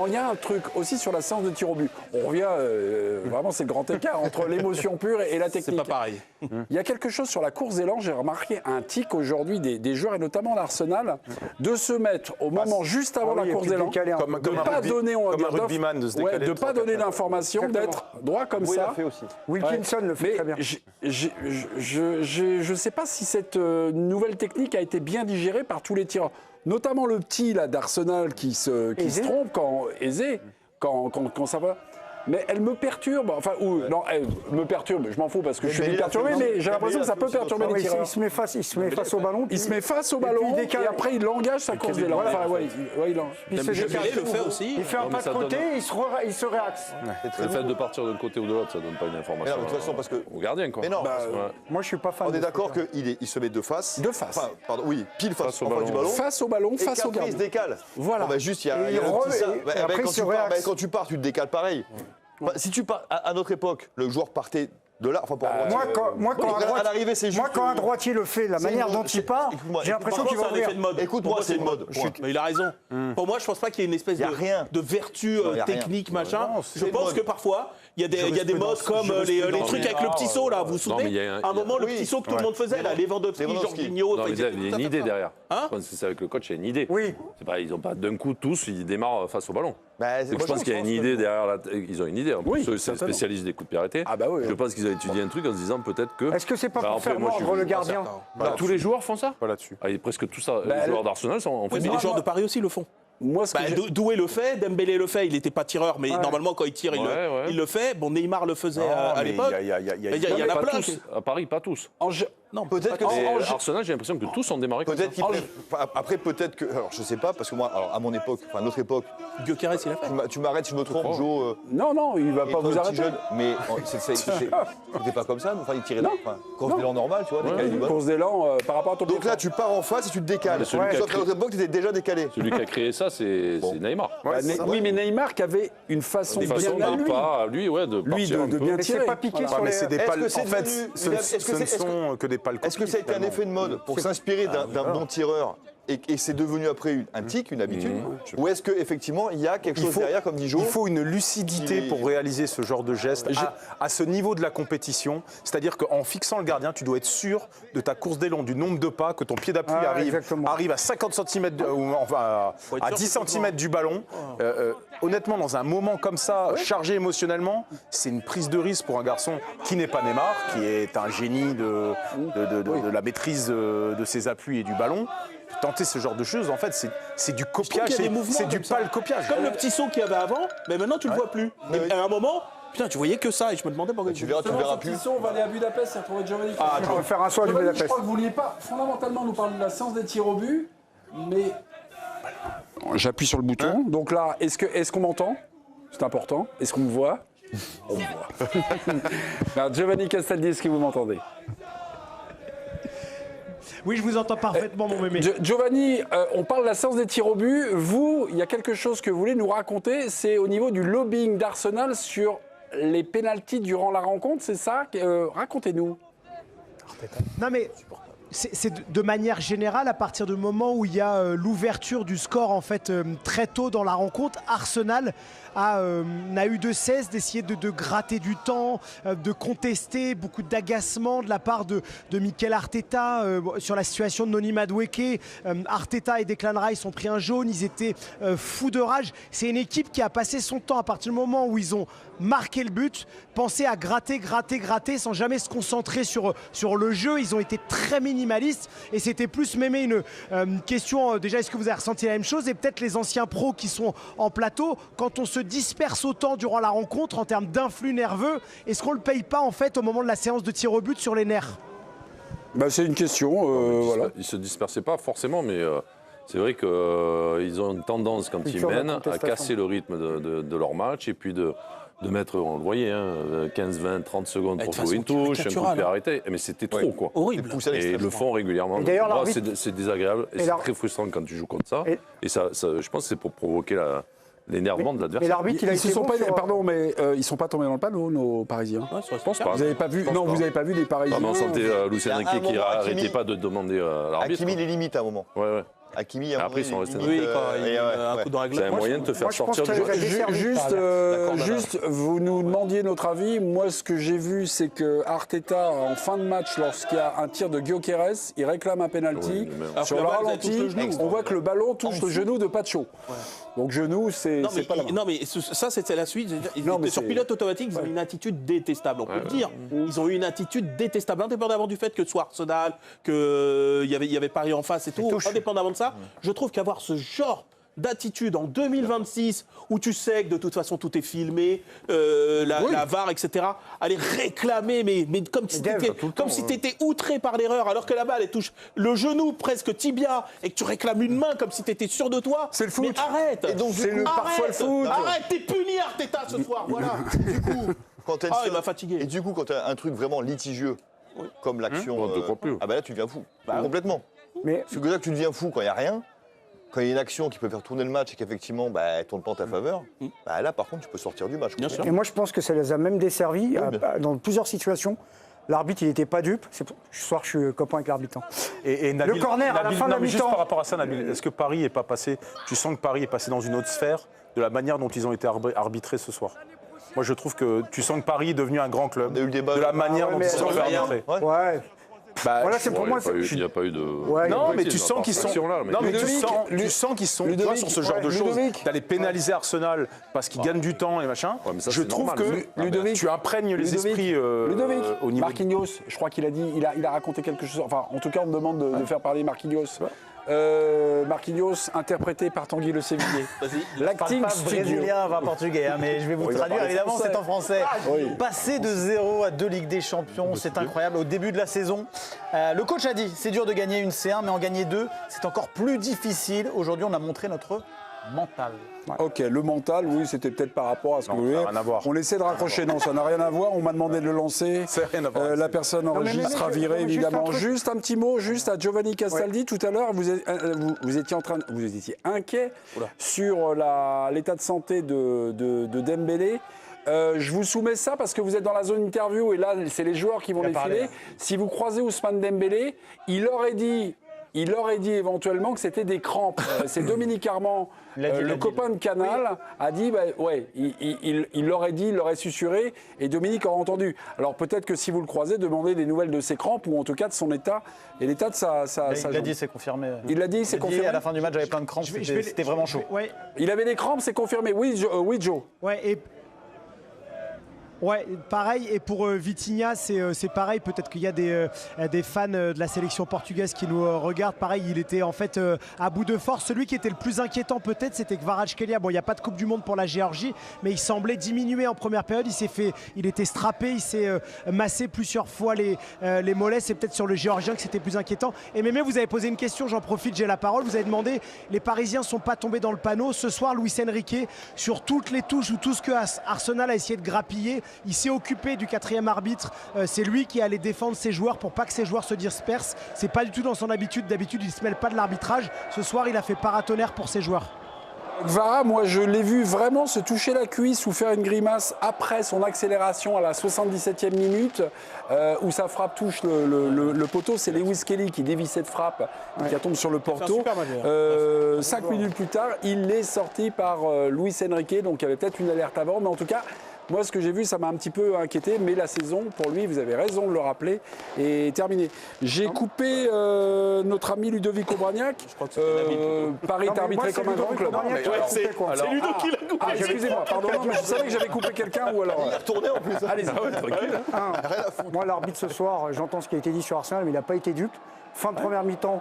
Il y a un truc aussi sur la séance de tir au but. On revient, vraiment c'est le grand écart entre l'émotion pure et la technique. C'est pas pareil. Il y a quelque chose sur la course d'élan, j'ai remarqué un tic aujourd'hui des joueurs et notamment l'Arsenal, de se mettre au moment juste avant la course d'élan, de ne pas donner, de pas donner l'information, d'être droit comme ça. l'a fait aussi. Wilkinson le fait très bien. Je ne sais pas si cette nouvelle technique a été bien digérée par tous les tireurs. Notamment le petit là d'Arsenal qui se trompe quand ça va. Mais elle me perturbe, enfin, non, elle me perturbe, je m'en fous parce que je suis perturbé, mais j'ai l'impression que ça peut perturber les tireurs. Il se met face au ballon. Il se met face au ballon et après il engage sa course d'élan. Enfin, Il le fait aussi. Il fait un pas de côté, il se réaxe. Le fait de partir d'un côté ou de l'autre, ça donne pas une information. De toute façon, parce que. Au gardien, quoi. Mais non, moi je suis pas fan. on est d'accord qu'il se met de face. De face. Enfin, pardon, oui, pile face au ballon. ballon. Face au ballon, face au gardien. Il se décale. Voilà. Juste, il y a un petit ça. Quand tu pars, tu te décales pareil. Si tu pars, à notre époque, le joueur partait de là. Enfin, pour moi, quand un droitier le fait, la manière dont il part, j'ai l'impression qu'il va ouvrir. Écoute-moi, c'est une mode. Mais il a raison. Pour moi, je pense pas qu'il y ait une espèce de vertu technique, machin. Je pense que parfois, il y a des modes comme les trucs avec le petit saut, là, vous vous souvenez? À un moment, le petit saut que tout le monde faisait, là, Lewandowski, Jorginho. Il y a une idée derrière. Je pense que c'est avec le coach, il y a une idée. Oui. Ils n'ont pas d'un coup tous, ils démarrent face au ballon. Je je pense qu'il y a une idée derrière. Ils ont une idée. Oui, ceux c'est spécialistes des coups de pied arrêtés. Ah bah oui. Je pense qu'ils ont étudié un truc en se disant peut-être que. Est-ce que c'est pas pour faire mordre le gardien? Tous les joueurs font ça. Pas là-dessus. Presque tous ça. Les joueurs d'Arsenal sont. Mais les joueurs de Paris aussi le font. Moi, Doué le fait, Dembélé le fait, il n'était pas tireur, mais normalement quand il tire, il le fait. Bon, Neymar le faisait à l'époque. Il y en a plein. À Paris, pas tous. Non, peut-être que Arsenal, j'ai l'impression que tous ont démarré comme ça. Après, peut-être que. Alors, je sais pas, parce que moi, à mon époque, enfin, à notre époque. Gyökeres, il a fait. Tu m'arrêtes si je me trompe, Joe. Non, il va pas vous arrêter. Mais c'était pas comme ça. Enfin, il tirait course d'élan normal, tu vois, décalé du ballon. Course d'élan par rapport à ton. Donc là, tu pars en face et tu te décales. Sauf qu'à notre époque, tu étais déjà décalé. Celui qui a créé ça, c'est Neymar. Oui, mais Neymar qui avait une façon bien à lui. De bien tirer. C'est pas piqué sur les. Mais c'est des pales. En fait, ce ne sont que des pales. Est-ce que ça a été un effet de mode pour s'inspirer d'un bon tireur et c'est devenu après un tic, une habitude? Ou est-ce qu'effectivement, il y a quelque chose derrière, comme dit Jo? Il faut une lucidité pour réaliser ce genre de geste à ce niveau de la compétition. C'est-à-dire qu'en fixant le gardien, tu dois être sûr de ta course d'élan, du nombre de pas, que ton pied d'appui arrive à 50 cm, ou enfin à 10 cm du ballon. Honnêtement, dans un moment comme ça, chargé émotionnellement, c'est une prise de risque pour un garçon qui n'est pas Neymar, qui est un génie de la maîtrise de ses appuis et du ballon. Tenter ce genre de choses, en fait, c'est du copiage, c'est du pâle copiage. Comme le petit saut qu'il y avait avant, mais maintenant tu le vois plus. Et à un moment, putain, tu voyais que ça, et je me demandais pourquoi tu verras plus. On va aller à Budapest, c'est retrouvé Giovanni. On va faire un saut à Budapest. Je crois que vous vouliez pas fondamentalement nous parler de la séance des tirs au but, mais j'appuie sur le bouton. Donc là, est-ce qu'on m'entend? C'est important. Est-ce qu'on me voit? On me voit. Alors, Giovanni Castaldi, est-ce que vous m'entendez? Oui, je vous entends parfaitement, mon mémé. Giovanni, on parle de la séance des tirs au but. Vous, il y a quelque chose que vous voulez nous raconter, c'est au niveau du lobbying d'Arsenal sur les pénaltys durant la rencontre, c'est ça? Racontez-nous. Non, mais c'est de manière générale, à partir du moment où il y a l'ouverture du score en fait très tôt dans la rencontre, Arsenal n'a eu de cesse d'essayer de gratter du temps, de contester, beaucoup d'agacement de la part de Mikel Arteta sur la situation de Noni Madueke. Arteta et Declan Rice ont pris un jaune, ils étaient fous de rage. C'est une équipe qui a passé son temps à partir du moment où ils ont marqué le but, penser à gratter sans jamais se concentrer sur le jeu. Ils ont été très minimalistes et c'était plus même une question, déjà est-ce que vous avez ressenti la même chose, et peut-être les anciens pros qui sont en plateau, quand on se disperse autant durant la rencontre en termes d'influx nerveux, est-ce qu'on ne le paye pas en fait au moment de la séance de tir au but sur les nerfs? C'est une question, voilà. Ils ne se dispersaient pas forcément, mais c'est vrai qu'ils ont une tendance, quand ils mènent, à casser le rythme de leur match et puis de mettre, on le voyait, 15, 20, 30 secondes pour jouer une touche, un coup de pied arrêté. Mais c'était trop, quoi. Horrible. Et ils le font régulièrement. D'ailleurs, c'est désagréable et c'est très frustrant quand tu joues comme ça. Et ça, je pense que c'est pour provoquer l'énervement de l'adversaire. Mais l'arbitre, il a été bon. Pardon, mais ils sont pas tombés dans le panneau, nos Parisiens. Je pense pas. Vous n'avez pas vu? Non, vous n'avez pas vu des Parisiens. On sentait Luis Enrique qui n'arrêtait pas de demander à l'arbitre. Hakimi les limites à un moment. Ouais. Hakimi, après, ils sont restés. Oui, un coup dans la glace. C'est un moyen de te faire sortir du jeu. Juste, vous nous demandiez notre avis. Moi, ce que j'ai vu, c'est que Arteta, en fin de match, lorsqu'il y a un tir de Gyökeres, il réclame un penalty. Sur le ralenti, on voit que le ballon touche le genou de Pacho. Donc genou, c'est pas la main. Non, mais ça, c'était la suite. Sur pilote automatique, ils ont une attitude détestable, on peut le dire. Ils ont eu une attitude détestable, indépendamment du fait que ce soit Arsenal, qu'il y avait Paris en face et tout. Indépendamment de ça, je trouve qu'avoir ce genre d'attitude en 2026 où tu sais que de toute façon tout est filmé, la VAR, etc. Aller réclamer, mais comme si t'étais outré par l'erreur, alors que la balle elle touche le genou presque tibia et que tu réclames une main comme si t'étais sûr de toi. C'est le foot. Mais arrête. Et donc parfois le foot. Arrête, t'es puni Arteta ce soir. Voilà. Du coup, il m'a fatigué. Et du coup, quand t'as un truc vraiment litigieux, comme l'action, là tu deviens fou, complètement. Mais c'est que là que tu deviens fou quand il y a rien. Quand il y a une action qui peut faire tourner le match et qu'effectivement, elle tourne pas en ta faveur, là, par contre, tu peux sortir du match. Et moi, je pense que ça les a même desservis dans plusieurs situations. L'arbitre, il n'était pas dupe. Ce soir, je suis copain avec l'arbitre. Et Nabil, le corner à la fin de la mi-temps. Juste par rapport à ça, Nabil, est-ce que Paris est pas passé... Tu sens que Paris est passé dans une autre sphère de la manière dont ils ont été arbitrés ce soir? Moi, je trouve que tu sens que Paris est devenu un grand club. De la manière dont ils se sont fait arbitrer. Voilà, c'est pour moi. Il n'y a pas eu de. Non, mais tu sens qu'ils sont. Non, mais tu sens qu'ils sont. Tu vois, sur ce genre de choses, d'aller pénaliser Arsenal parce qu'ils gagnent du temps et machin. Je trouve que tu imprègnes les esprits au niveau. Marquinhos, je crois qu'il a dit, il a raconté quelque chose. Enfin, en tout cas, on me demande de faire parler Marquinhos. Marquinhos, interprété par Tanguy Le Sévillé. L'acting brésilien, va portugais, mais je vais vous traduire, évidemment, c'est en français. Passer de 0 à 2 Ligues des Champions, c'est incroyable. Au début de la saison, le coach a dit, c'est dur de gagner une C1, mais en gagner 2, c'est encore plus difficile. Aujourd'hui, on a montré notre mental. Ok, le mental, oui, c'était peut-être par rapport à ce que vous voulez. On essaie de raccrocher, non, ça n'a rien à voir. On m'a demandé de le lancer. Rien à voir, la personne enregistre sera virée, évidemment. Juste un petit mot, juste à Giovanni Castaldi. Tout à l'heure, vous étiez inquiet sur l'état de santé de Dembélé. Je vous soumets ça parce que vous êtes dans la zone interview et là, c'est les joueurs qui vont défiler. Si vous croisez Ousmane Dembélé, il aurait dit éventuellement que c'était des crampes. C'est Dominique Armand, le copain de Canal, a dit, il l'aurait dit, il l'aurait susurré, et Dominique aurait entendu. Alors peut-être que si vous le croisez, demandez des nouvelles de ses crampes, ou en tout cas de son état, et l'état de sa Il l'a dit, c'est confirmé. Il l'a dit, c'est confirmé. À la fin du match, j'avais plein de crampes, c'était vraiment chaud. Ouais. Il avait des crampes, c'est confirmé. Oui, Joe. Ouais, pareil. Et pour Vitinha, c'est pareil. Peut-être qu'il y a des fans de la sélection portugaise qui nous regardent. Pareil, il était en fait à bout de force. Celui qui était le plus inquiétant peut-être, c'était Kvaratskhelia. Bon, il n'y a pas de Coupe du Monde pour la Géorgie, mais il semblait diminuer en première période. Il était strappé, il s'est massé plusieurs fois les mollets. C'est peut-être sur le Géorgien que c'était plus inquiétant. Et Mémé, vous avez posé une question, j'en profite, j'ai la parole. Vous avez demandé, les Parisiens ne sont pas tombés dans le panneau. Ce soir, Luis Enrique, sur toutes les touches ou tout ce que Arsenal a essayé de grappiller, il s'est occupé du quatrième arbitre. C'est lui qui allait défendre ses joueurs pour pas que ses joueurs se dispersent. C'est pas du tout dans son habitude. D'habitude, il se mêle pas de l'arbitrage. Ce soir, il a fait paratonnerre pour ses joueurs. Kvara, moi je l'ai vu vraiment se toucher la cuisse ou faire une grimace après son accélération à la 77e minute où sa frappe touche le poteau. C'est Lewis Kelly qui dévie cette frappe qui tombe sur le poteau. 5 minutes plus tard, il est sorti par Luis Enrique, donc il y avait peut-être une alerte avant, mais en tout cas, moi, ce que j'ai vu, ça m'a un petit peu inquiété, mais la saison, pour lui, vous avez raison de le rappeler, est terminée. J'ai coupé notre ami Ludovic Obraniak. Paris est arbitré comme un grand club. C'est Ludo qui l'a coupé. Excusez-moi, pardon, mais je savais que j'avais coupé quelqu'un ou alors. Il a retourné en plus. Allez-y, tranquille. Moi, l'arbitre ce soir, j'entends ce qui a été dit sur Arsenal, mais il n'a pas été dupe. Fin de première mi-temps,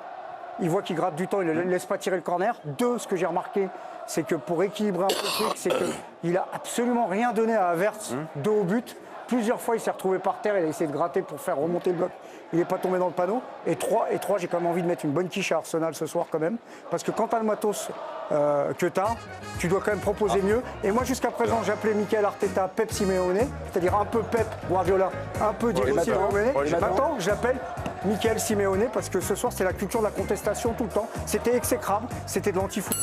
il voit qu'il gratte du temps, il ne laisse pas tirer le corner. 2, ce que j'ai remarqué, c'est que pour équilibrer un peu le truc, c'est qu'il n'a absolument rien donné à Havertz, dos au but. Plusieurs fois, il s'est retrouvé par terre, il a essayé de gratter pour faire remonter le bloc. Il n'est pas tombé dans le panneau. Et 3, j'ai quand même envie de mettre une bonne quiche à Arsenal ce soir quand même. Parce que quand tu as le matos que tu as, tu dois quand même proposer mieux. Et moi, jusqu'à présent, j'appelais Mikel Arteta Pep Simeone, c'est-à-dire un peu Pep Guardiola, un peu Diego Simeone. Maintenant, je l'appelle Mikel Simeone parce que ce soir, c'est la culture de la contestation tout le temps. C'était exécrable, c'était de l'anti-foot.